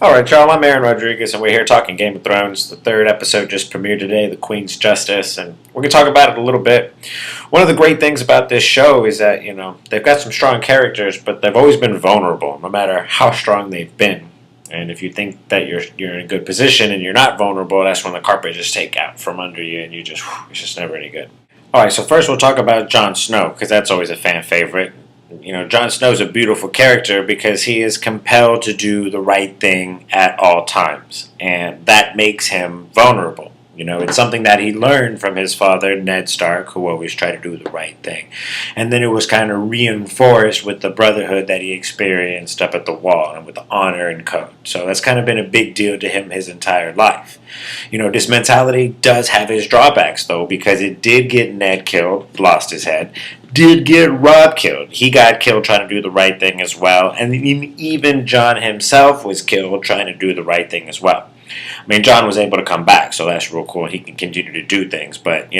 Alright, y'all, I'm Aaron Rodriguez, and we're here talking Game of Thrones. The third episode just premiered today, The Queen's Justice, and we're going to talk about it a little bit. One of the great things about this show is that, they've got some strong characters, but they've always been vulnerable, no matter how strong they've been. And if you think that you're in a good position and you're not vulnerable, that's when the carpet just take out from under you, and it's just never any good. Alright, so first we'll talk about Jon Snow, because that's always a fan favorite. Jon Snow's a beautiful character because he is compelled to do the right thing at all times, and that makes him vulnerable. It's something that he learned from his father, Ned Stark, who always tried to do the right thing. And then it was kind of reinforced with the Brotherhood that he experienced up at the Wall and with the honor and code. So that's kind of been a big deal to him his entire life. This mentality does have its drawbacks, though, because it did get Ned killed, lost his head, did get Robb killed. He got killed trying to do the right thing as well. And even Jon himself was killed trying to do the right thing as well. I mean, Jon was able to come back, so that's real cool. He can continue to do things, but,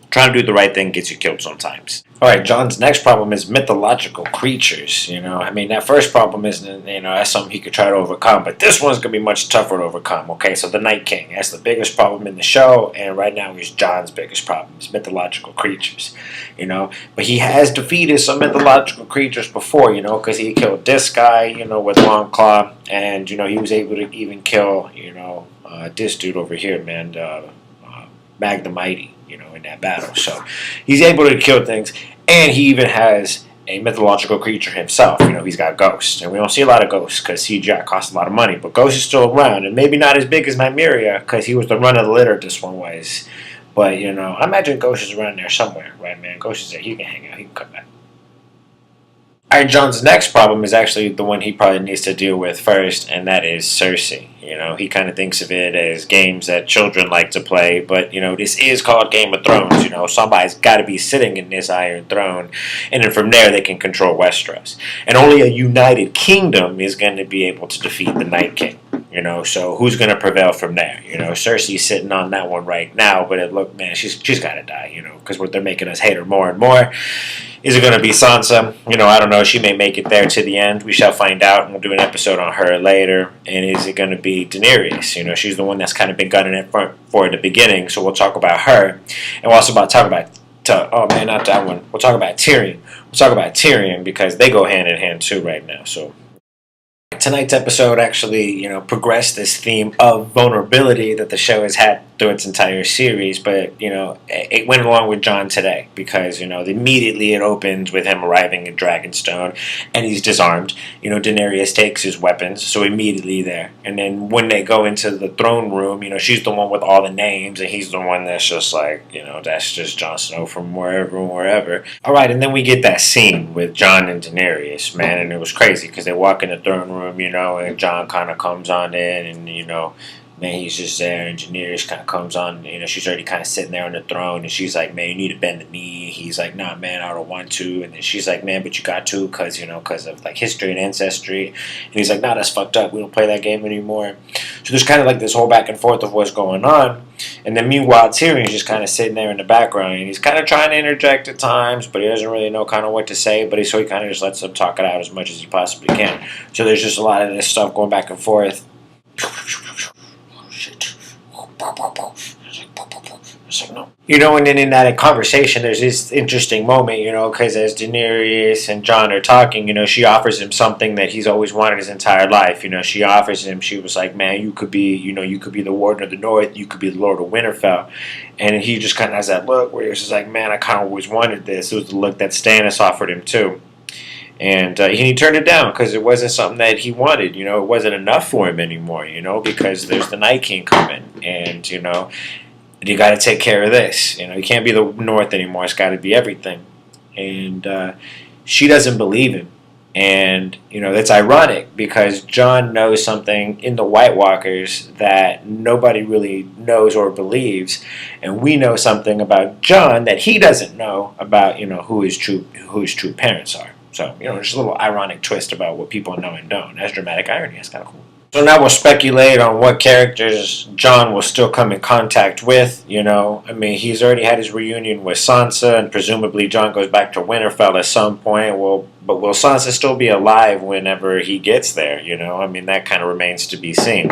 trying to do the right thing gets you killed sometimes. Alright, Jon's next problem is mythological creatures, I mean, that first problem isn't, that's something he could try to overcome, but this one's going to be much tougher to overcome, okay? So the Night King, that's the biggest problem in the show, and right now is Jon's biggest problem, is mythological creatures, But he has defeated some mythological creatures before, because he killed this guy, with Longclaw, and, he was able to even kill, this dude over here, man, Mag the Mighty, in that battle. So he's able to kill things, and he even has a mythological creature himself. He's got Ghost, and we don't see a lot of Ghosts because CGI costs a lot of money, but Ghost is still around, and maybe not as big as Nymeria because he was the run of the litter this one was. But, I imagine Ghost is around there somewhere, right, man? Ghost is there. He can hang out. He can come back. Alright, Jon's next problem is actually the one he probably needs to deal with first, and that is Cersei. He kind of thinks of it as games that children like to play, but, this is called Game of Thrones. Somebody's got to be sitting in this Iron Throne, and then from there they can control Westeros. And only a united kingdom is going to be able to defeat the Night King. So who's going to prevail from there? Cersei's sitting on that one right now, but man, she's got to die, because they're making us hate her more and more. Is it going to be Sansa? I don't know. She may make it there to the end. We shall find out, and we'll do an episode on her later. And is it going to be Denarius? She's the one that's kind of been gunning it for the beginning, so we'll talk about her. And we'll also talk about, not that one. We'll talk about Tyrion. We'll talk about Tyrion because they go hand in hand too right now, so. Tonight's episode actually, progressed this theme of vulnerability that the show has had through its entire series, but, it went along with Jon today because, immediately it opens with him arriving in Dragonstone and he's disarmed. Daenerys takes his weapons, so immediately there. And then when they go into the throne room, she's the one with all the names and he's the one that's just like, that's just Jon Snow from wherever. Alright, and then we get that scene with Jon and Daenerys, man, and it was crazy because they walk in the throne room, and Jon kind of comes on in, and man, he's just there, and Daenerys kind of comes on, she's already kind of sitting there on the throne, and she's like, man, you need to bend the knee. He's like, nah, man, I don't want to, and then she's like, man, but you got to, because of like history and ancestry, and he's like, nah, that's fucked up, we don't play that game anymore. So there's kind of like this whole back and forth of what's going on, and then meanwhile, Tyrion's just kind of sitting there in the background, and he's kind of trying to interject at times, but he doesn't really know kind of what to say, but so he kind of just lets them talk it out as much as he possibly can. So there's just a lot of this stuff going back and forth. And then in that conversation, there's this interesting moment, because as Daenerys and Jon are talking, she offers him something that he's always wanted his entire life. She offers him, she was like, man, you could be the Warden of the North, you could be the Lord of Winterfell. And he just kind of has that look where he's just like, man, I kind of always wanted this. It was the look that Stannis offered him too. And he turned it down because it wasn't something that he wanted. It wasn't enough for him anymore, because there's the Night King coming. And, you got to take care of this. You can't be the North anymore. It's got to be everything. And she doesn't believe him. And, that's ironic because Jon knows something in the White Walkers that nobody really knows or believes. And we know something about Jon that he doesn't know about, who his true parents are. So, there's a little ironic twist about what people know and don't. That's dramatic irony. That's kind of cool. So now we'll speculate on what characters Jon will still come in contact with. I mean, he's already had his reunion with Sansa, and presumably Jon goes back to Winterfell at some point. Well, but will Sansa still be alive whenever he gets there? I mean, that kind of remains to be seen.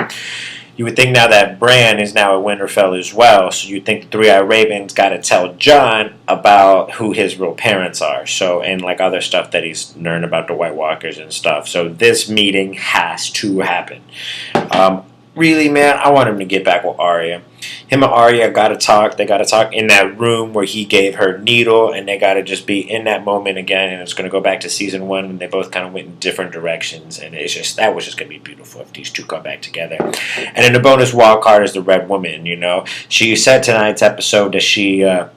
You would think now that Bran is now at Winterfell as well, so you think the Three-Eyed Raven's got to tell Jon about who his real parents are. So, and like other stuff that he's learned about the White Walkers and stuff. So this meeting has to happen. Really, man, I want him to get back with Arya. Him and Arya got to talk. They got to talk in that room where he gave her needle, and they got to just be in that moment again. And it's going to go back to season 1 when they both kind of went in different directions. And that was just going to be beautiful if these two come back together. And then the bonus wild card is the Red Woman. She said tonight's episode that she, that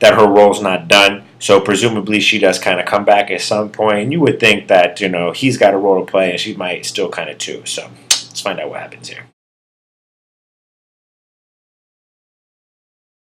her role's not done. So presumably she does kind of come back at some point. And you would think that he's got a role to play, and she might still kind of too. So let's find out what happens here.